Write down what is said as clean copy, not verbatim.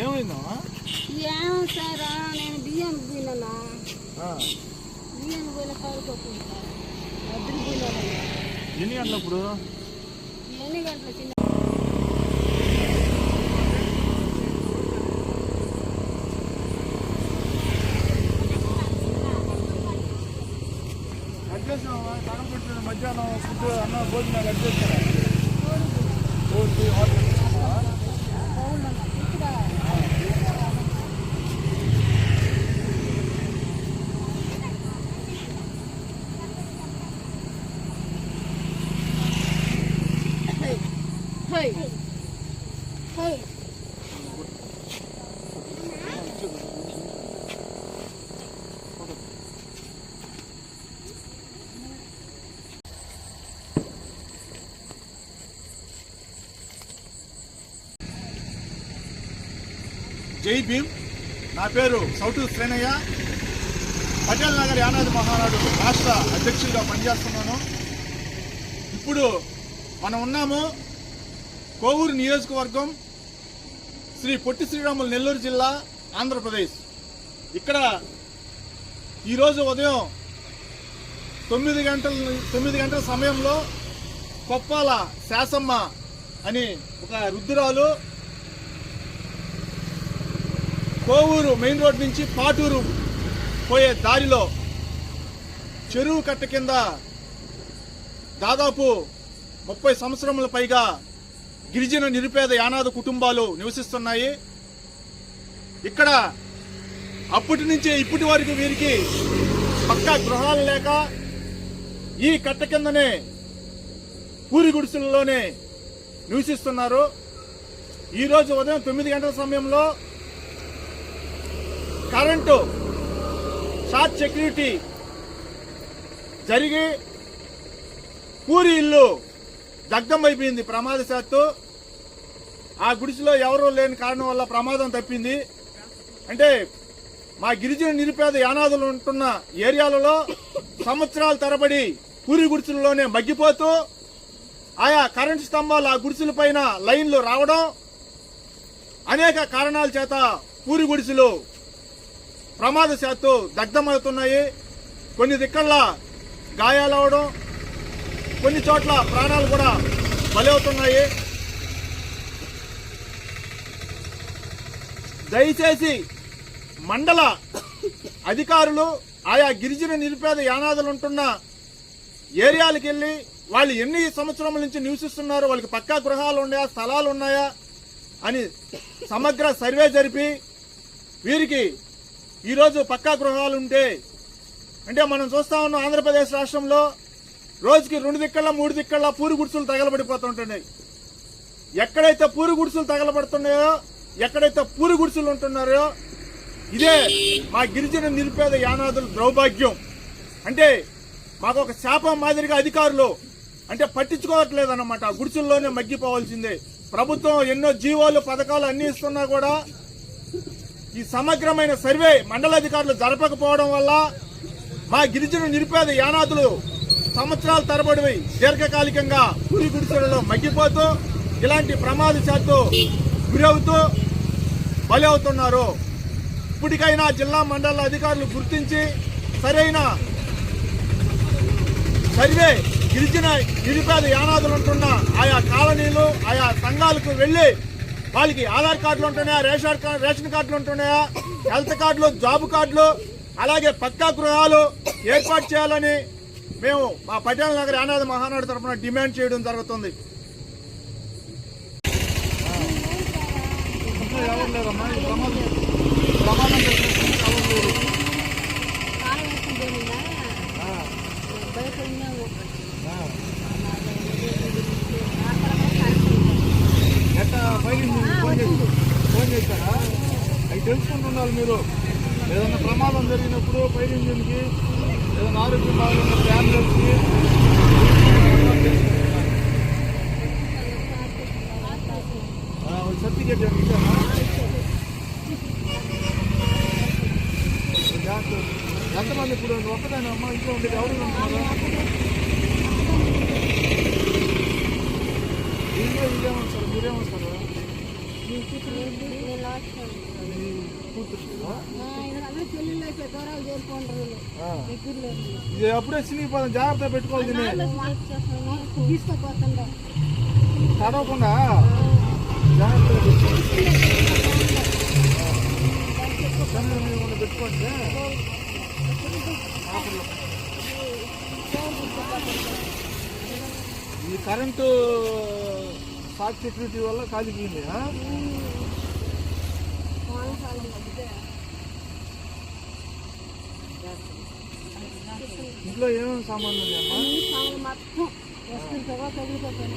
ఏమైందా? ఏమో సార్, నేను బియ్యం పోయినా బియ్యం పోయిన కాలుకోకుండా అద్దరు పోయినా. ఎన్ని గంటలప్పుడు? ఎన్ని గంటల చిన్న మధ్యాహ్నం ఫుడ్ అన్న భోజనాలు అడ్జేస్తారా? జై భీమ్. నా పేరు సౌటు శ్రేణయ్య. పటేల్ నగర్ యానాది మహానాడు రాష్ట్ర అధ్యక్షుడిగా పనిచేస్తున్నాను. ఇప్పుడు మనం ఉన్నాము కోవూరు నియోజకవర్గం, శ్రీ పొట్టి శ్రీరాములు, నెల్లూరు జిల్లా, ఆంధ్రప్రదేశ్. ఇక్కడ ఈరోజు ఉదయం 9 గంటల సమయంలో కొప్పాల శాసమ్మ అని ఒక వృద్ధురాలు కోవూరు మెయిన్ రోడ్ నుంచి పాటూరు పోయే దారిలో చెరువు కట్ట కింద దాదాపు 30 సంవత్సరముల పైగా గిరిజన నిరుపేద యానాది కుటుంబాలు నివసిస్తున్నాయి. ఇక్కడ అప్పటి నుంచి ఇప్పటి వరకు వీరికి పక్కా గృహాలు లేక ఈ కట్ట కిందనే పూరి గుడిసెలలోనే నివసిస్తున్నారు. ఈరోజు ఉదయం 9 గంటల సమయంలో కరెంటు షార్ట్ సెక్యూరిటీ జరిగి పూరి ఇల్లు దగ్ధమైపోయింది ప్రమాదశాత్తు. ఆ గుడిసెలో ఎవరూ లేని కారణం వల్ల ప్రమాదం తప్పింది. అంటే మా గిరిజన నిరుపేద యానాదులు ఉంటున్న ఏరియాలలో సంవత్సరాల తరబడి పూరి గుడిసెలలోనే మగ్గిపోతూ ఆయా కరెంటు స్తంభాలు ఆ గుడిసెల పైన లైన్లు రావడం, అనేక కారణాల చేత పూరి గుడిసెలు ప్రమాదశాత్తు దగ్ధమవుతున్నాయి. కొన్ని దిక్కల్లా గాయాలవడం, కొన్ని చోట్ల ప్రాణాలు కూడా బలవుతున్నాయి. దయచేసి మండల అధికారులు ఆయా గిరిజన నిరుపేద యానాదులు ఉంటున్న ఏరియాలకు వెళ్లి వాళ్ళు ఎన్ని సంవత్సరాల నుంచి నివసిస్తున్నారో, వాళ్ళకి పక్కా గృహాలు ఉన్నాయా, స్థలాలు ఉన్నాయా అని సమగ్ర సర్వే జరిపి వీరికి ఈరోజు పక్కా గృహాలు ఉంటే, అంటే మనం చూస్తా ఉన్నాం ఆంధ్రప్రదేశ్ రాష్ట్రంలో రోజుకి 2 దిక్కల 3 దిక్కల పూరి గుడిసెలు తగలబడిపోతుంటున్నాయి. ఎక్కడైతే పూరి గుడిసెలు తగలబడుతున్నాయో, ఎక్కడైతే పూరి గుడిసెలు ఉంటున్నారో, ఇదే మా గిరిజన నిరుపేద యానాదుల దౌర్భాగ్యం. అంటే మాకు ఒక శాపం మాదిరిగా అధికారులు అంటే పట్టించుకోవట్లేదన్నమాట. గుడిసెల్లోనే మగ్గిపోవాల్సిందే. ప్రభుత్వం ఎన్నో జీవోలు, పథకాలు అన్ని ఇస్తున్నా కూడా ఈ సమగ్రమైన సర్వే మండలాధికారులు జరపకపోవడం వల్ల మా గిరిజన నిరుపేద యానాదులు సంవత్సరాల తరబడి దీర్ఘకాలికంగా పూరి గుడిసెలలో మగ్గిపోతూ ఇలాంటి ప్రమాదశాత్తు గురవుతూ బలి అవుతున్నారు. ఇప్పటికైనా జిల్లా మండల అధికారులు గుర్తించి సరైన సర్వే గిరిజన నిరుపేద యానాదులు ఉంటున్న ఆయా కాలనీలు, ఆయా సంఘాలకు వెళ్లి వాళ్ళకి ఆధార్ కార్డులు ఉంటున్నాయా, రేషన్ కార్డులు ఉంటున్నాయా, హెల్త్ కార్డులు, జాబ్ కార్డులు, అలాగే పక్కా గృహాలు ఏర్పాటు చేయాలని మేము మా పటేల్ నగర్ యానాది మహానాడు తరఫున డిమాండ్ చేయడం జరుగుతుంది. ఎవరు లేదమ్మా, ప్రమాదం ఫోన్ చేశారా? అవి తెలుసుకుంటున్నారు మీరు. ఏదైనా ప్రమాదం జరిగినప్పుడు ఫైర్ ఇంజిన్కి, ఏదైనా ఆరోగ్యం బాగున్నప్పుడు అంబులెన్స్కి సర్టిఫికేట్ ఇచ్చారా? ఎంతమంది ఇప్పుడు ఒక్కదాని అమ్మ ఇంట్లో ఉండేది ఎవరు ఉంటున్నారు? ఇదేమొస్తారు మీరేమొస్తారు? ఇది అప్పుడే చినిగిపోదాం, జాగ్రత్త పెట్టుకోవాలి. దీన్ని తడవకుండా జాగ్రత్తగా పెట్టుకోండి. ఈ కరెంటు షార్ట్ సెక్యూరిటీ వల్ల కాలిపోయింది. ఇంట్లో ఏమేమి సామాన్లు ఉన్నాయమ్మా? మొత్తం వస్తుంటావా తగిలిపోతాను.